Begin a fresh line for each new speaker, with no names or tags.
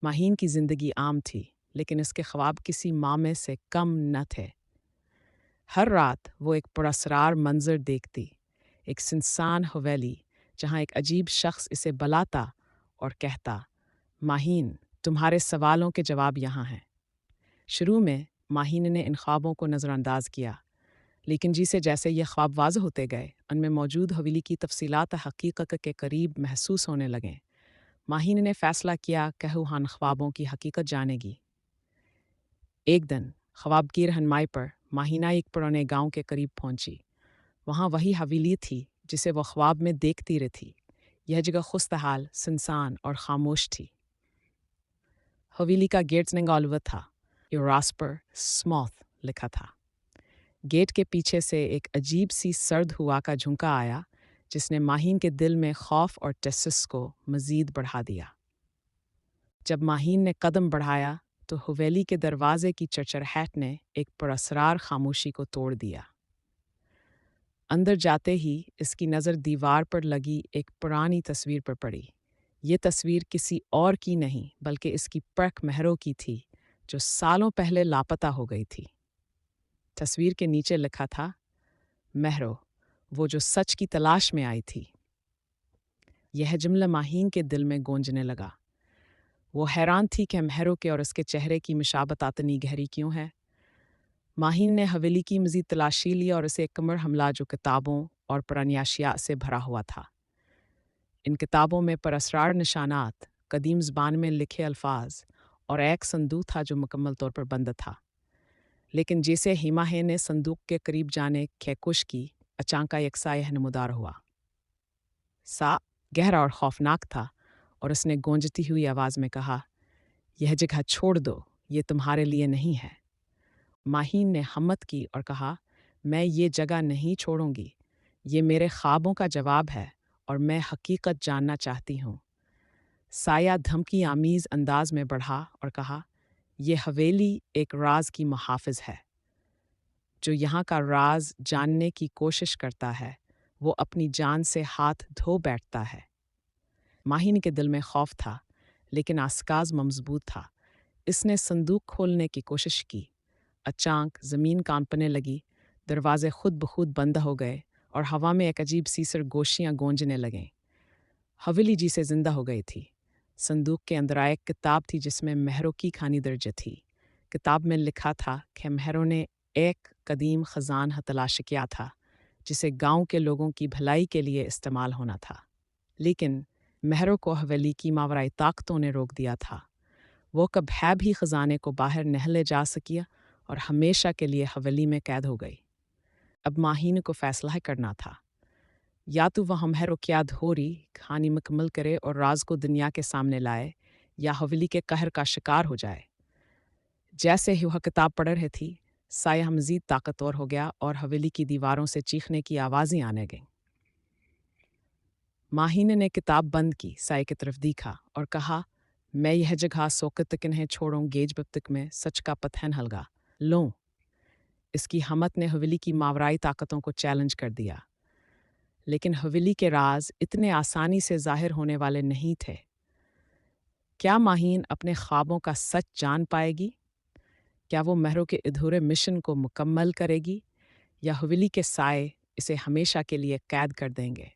माहीन की ज़िंदगी आम थी, लेकिन इसके ख्वाब किसी मामे से कम न थे। हर रात वो एक पुरस्रार मंजर देखती, एक सुनसान हवेली जहाँ एक अजीब शख्स इसे बुलाता और कहता, माहीन, तुम्हारे सवालों के जवाब यहाँ हैं। शुरू में माहीन ने इन ख्वाबों को नज़रअंदाज किया, लेकिन जैसे जैसे ये ख्वाब वाज़ होते गए, उनमें मौजूद हवेली की तफसीलात हकीकत के करीब महसूस होने लगें। माहीन ने फ़ैसला किया कि वो इन ख्वाबों की हकीकत जानेगी। एक दिन ख्वाब की रहनुमाई पर माहीना एक पुराने गांव के करीब पहुंची। वहां वही हवेली थी जिसे वह ख्वाब में देखती रही थी। यह जगह खुस्तहाल, सुनसान और खामोश थी। हवेली का गेट निगालवा था। यूरास्पर स्मॉथ लिखा था। गेट के पीछे से एक अजीब सी सर्द हवा का झोंका आया, जिसने माहीन के दिल में खौफ और तशस्सुस को मज़ीद बढ़ा दिया। जब माहीन ने कदम बढ़ाया तो हवेली के दरवाजे की चरचराहट ने एक पुरस्रार खामोशी को तोड़ दिया। अंदर जाते ही इसकी नज़र दीवार पर लगी एक पुरानी तस्वीर पर पड़ी। ये तस्वीर किसी और की नहीं बल्कि इसकी परख महरो की थी, जो सालों पहले लापता हो गई थी। तस्वीर के नीचे लिखा था, महरो, वो जो सच की तलाश में आई थी। यह जुमला माहीन के दिल में गूंजने लगा। वो हैरान थी कि महरो के और उसके चेहरे की मुशाबत इतनी गहरी क्यों है। माहीन ने हवेली की मज़ीद तलाशी ली और उसे एक कमर हमला जो किताबों और पुरानी अशिया से भरा हुआ था। इन किताबों में पुरस्रार निशानात, कदीम ज़बान में लिखे अल्फाज और एक संदूक था जो मुकम्मल तौर पर बंद था। लेकिन जैसे हिमाहे ने संदूक के करीब जाने खैकोश की, अचानक एक सा यह नमूदार हुआ। सा गहरा और खौफनाक था और उसने गूंजती हुई आवाज़ में कहा, यह जगह छोड़ दो, ये तुम्हारे लिए नहीं है। माहीन ने हिम्मत की और कहा, मैं ये जगह नहीं छोड़ूंगी। ये मेरे ख्वाबों का जवाब है और मैं हकीकत जानना चाहती हूँ। साया धमकी आमीज़ अंदाज में बढ़ा और कहा, यह हवेली एक राज की मुहाफ़िज़ है। जो यहाँ का राज जानने की कोशिश करता है, वो अपनी जान से हाथ धो बैठता है। माहीन के दिल में खौफ था, लेकिन आसकाज मजबूत था। इसने संदूक खोलने की कोशिश की। अचानक ज़मीन कांपने लगी, दरवाजे खुद ब खुद बंद हो गए और हवा में एक अजीब सी सरगोशियाँ गूंजने लगीं। हवेली जी से जिंदा हो गई थी। संदूक के अंदर एक किताब थी जिसमें महरों की कहानी दर्ज थी। किताब में लिखा था कि महरों ने एक कदीम ख़जाना तलाश किया था, जिसे गांव के लोगों की भलाई के लिए इस्तेमाल होना था। लेकिन महरों को हवेली की मावराई ताकतों ने रोक दिया था। वो कभी भी ख़जाने को बाहर नहीं ले जा सकी और हमेशा के लिए हवेली में कैद हो गई। अब माहीन को फैसला करना था। या तो वह महरों की अधूरी कहानी मुकम्मल करे और राज को दुनिया के सामने लाए, या हवेली के कहर का शिकार हो जाए। जैसे ही वह किताब पढ़ रही थी, साया मज़ीद ताकतवर हो गया और हवेली की दीवारों से चीखने की आवाज़ें आने गईं। माहीन ने किताब बंद की, साये की तरफ देखा और कहा, मैं यह जगह सोकत तक इन्हें छोड़ूं गेज बब तक में सच का पथन हलगा लो। इसकी हमत ने हवेली की मावराई ताकतों को चैलेंज कर दिया। लेकिन हवेली के राज इतने आसानी से जाहिर होने वाले नहीं थे। क्या माहीन अपने ख्वाबों का सच जान पाएगी? क्या वो महरों के अधूरे मिशन को मुकम्मल करेगी, या हवेली के साए इसे हमेशा के लिए कैद कर देंगे?